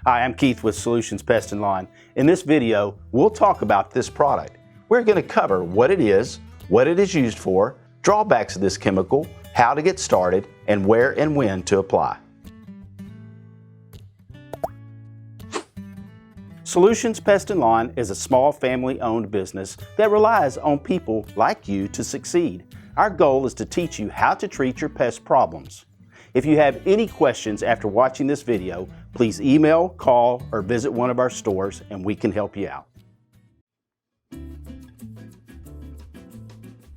Hi, I'm Keith with Solutions Pest and Lawn. In this video, we'll talk about this product. We're going to cover what it is used for, drawbacks of this chemical, how to get started, and where and when to apply. Solutions Pest and Lawn is a small family-owned business that relies on people like you to succeed. Our goal is to teach you how to treat your pest problems. If you have any questions after watching this video, please email, call, or visit one of our stores and we can help you out.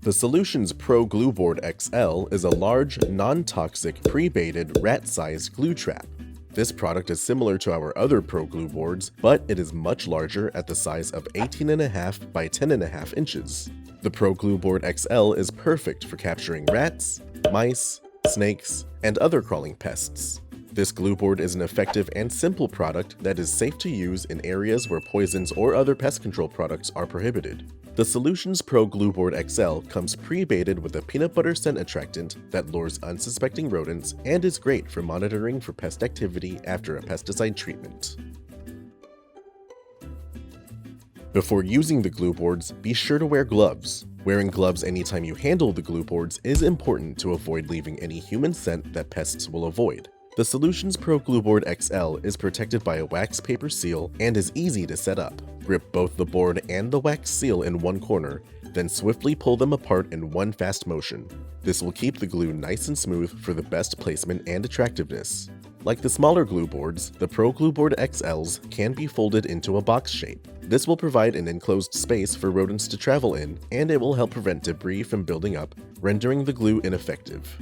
The Solutions Pro Glue Board XL is a large, non-toxic, pre-baited, rat-sized glue trap. This product is similar to our other Pro Glue boards, but it is much larger at the size of 18.5 by 10.5 inches. The Pro Glue Board XL is perfect for capturing rats, mice, snakes, and other crawling pests. This glue board is an effective and simple product that is safe to use in areas where poisons or other pest control products are prohibited. The Solutions Pro Glue Board XL comes pre-baited with a peanut butter scent attractant that lures unsuspecting rodents and is great for monitoring for pest activity after a pesticide treatment. Before using the glue boards, be sure to wear gloves. Wearing gloves anytime you handle the glue boards is important to avoid leaving any human scent that pests will avoid. The Solutions Pro Glue Board XL is protected by a wax paper seal and is easy to set up. Grip both the board and the wax seal in one corner, then swiftly pull them apart in one fast motion. This will keep the glue nice and smooth for the best placement and attractiveness. Like the smaller glue boards, the Pro Glue Board XLs can be folded into a box shape. This will provide an enclosed space for rodents to travel in, and it will help prevent debris from building up, rendering the glue ineffective.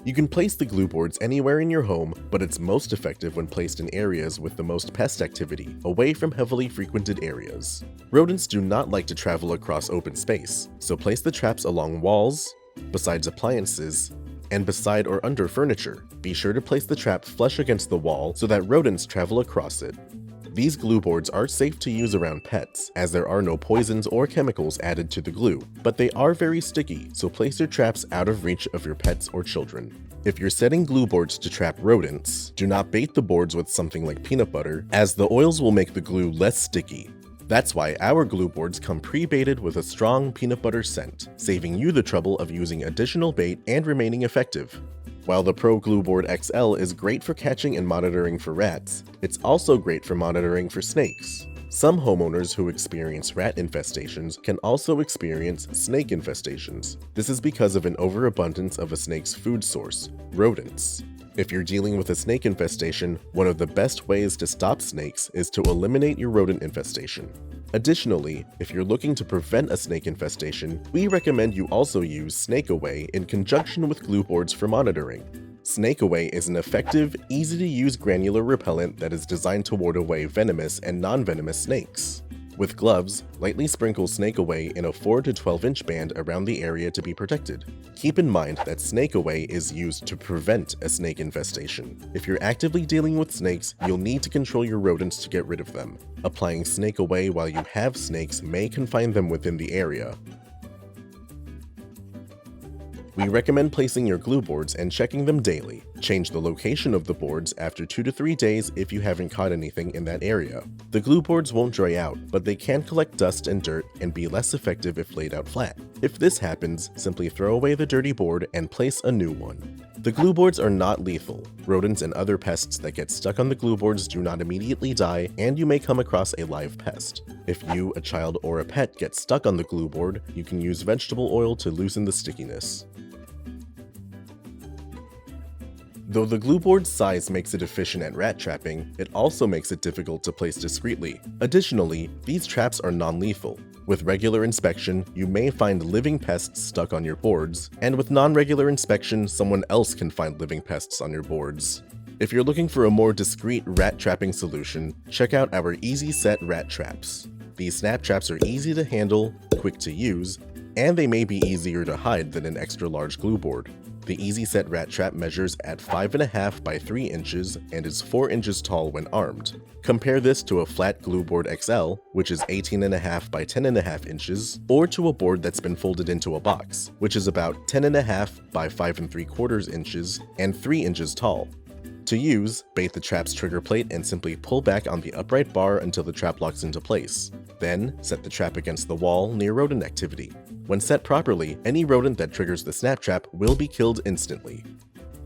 You can place the glue boards anywhere in your home, but it's most effective when placed in areas with the most pest activity, away from heavily frequented areas. Rodents do not like to travel across open space, so place the traps along walls, besides appliances, and beside or under furniture. Be sure to place the trap flush against the wall so that rodents travel across it. These glue boards are safe to use around pets, as there are no poisons or chemicals added to the glue, but they are very sticky, so place your traps out of reach of your pets or children. If you're setting glue boards to trap rodents, do not bait the boards with something like peanut butter, as the oils will make the glue less sticky. That's why our glue boards come pre-baited with a strong peanut butter scent, saving you the trouble of using additional bait and remaining effective. While the Pro Glue Board XL is great for catching and monitoring for rats, it's also great for monitoring for snakes. Some homeowners who experience rat infestations can also experience snake infestations. This is because of an overabundance of a snake's food source, rodents. If you're dealing with a snake infestation, one of the best ways to stop snakes is to eliminate your rodent infestation. Additionally, if you're looking to prevent a snake infestation, we recommend you also use Snake Away in conjunction with glue boards for monitoring. Snake Away is an effective, easy-to-use granular repellent that is designed to ward away venomous and non-venomous snakes. With gloves, lightly sprinkle Snake Away in a 4 to 12 inch band around the area to be protected. Keep in mind that Snake Away is used to prevent a snake infestation. If you're actively dealing with snakes, you'll need to control your rodents to get rid of them. Applying Snake Away while you have snakes may confine them within the area. We recommend placing your glue boards and checking them daily. Change the location of the boards after 2 to 3 days if you haven't caught anything in that area. The glue boards won't dry out, but they can collect dust and dirt and be less effective if laid out flat. If this happens, simply throw away the dirty board and place a new one. The glue boards are not lethal. Rodents and other pests that get stuck on the glue boards do not immediately die, and you may come across a live pest. If you, a child, or a pet get stuck on the glue board, you can use vegetable oil to loosen the stickiness. Though the glue board's size makes it efficient at rat trapping, it also makes it difficult to place discreetly. Additionally, these traps are non-lethal. With regular inspection, you may find living pests stuck on your boards, and with non-regular inspection, someone else can find living pests on your boards. If you're looking for a more discreet rat trapping solution, check out our Easy Set rat traps. These snap traps are easy to handle, quick to use, and they may be easier to hide than an extra large glue board. The Easy Set rat trap measures at 5.5 by 3 inches and is 4 inches tall when armed. Compare this to a flat glue board XL, which is 18.5 by 10.5 inches, or to a board that's been folded into a box, which is about 10.5 by 5 3/4 inches and 3 inches tall. To use, bait the trap's trigger plate and simply pull back on the upright bar until the trap locks into place. Then, set the trap against the wall near rodent activity. When set properly, any rodent that triggers the snap trap will be killed instantly.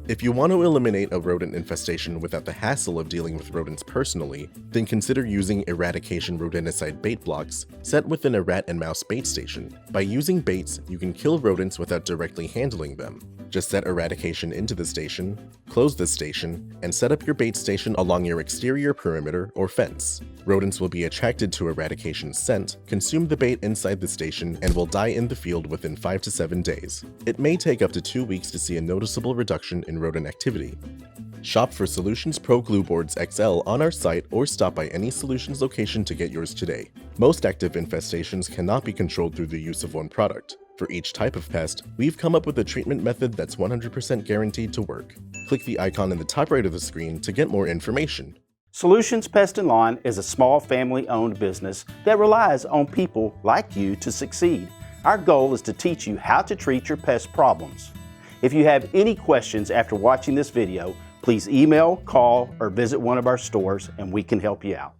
If you want to eliminate a rodent infestation without the hassle of dealing with rodents personally, then consider using eradication rodenticide bait blocks set within a rat and mouse bait station. By using baits, you can kill rodents without directly handling them. Just set eradication into the station, close the station, and set up your bait station along your exterior perimeter or fence. Rodents will be attracted to eradication's scent, consume the bait inside the station, and will die in the field within 5 to 7 days. It may take up to 2 weeks to see a noticeable reduction in rodent activity. Shop for Solutions Pro Glue Boards XL on our site or stop by any Solutions location to get yours today. Most active infestations cannot be controlled through the use of one product. For each type of pest, we've come up with a treatment method that's 100% guaranteed to work. Click the icon in the top right of the screen to get more information. Solutions Pest and Lawn is a small family-owned business that relies on people like you to succeed. Our goal is to teach you how to treat your pest problems. If you have any questions after watching this video, please email, call, or visit one of our stores and we can help you out.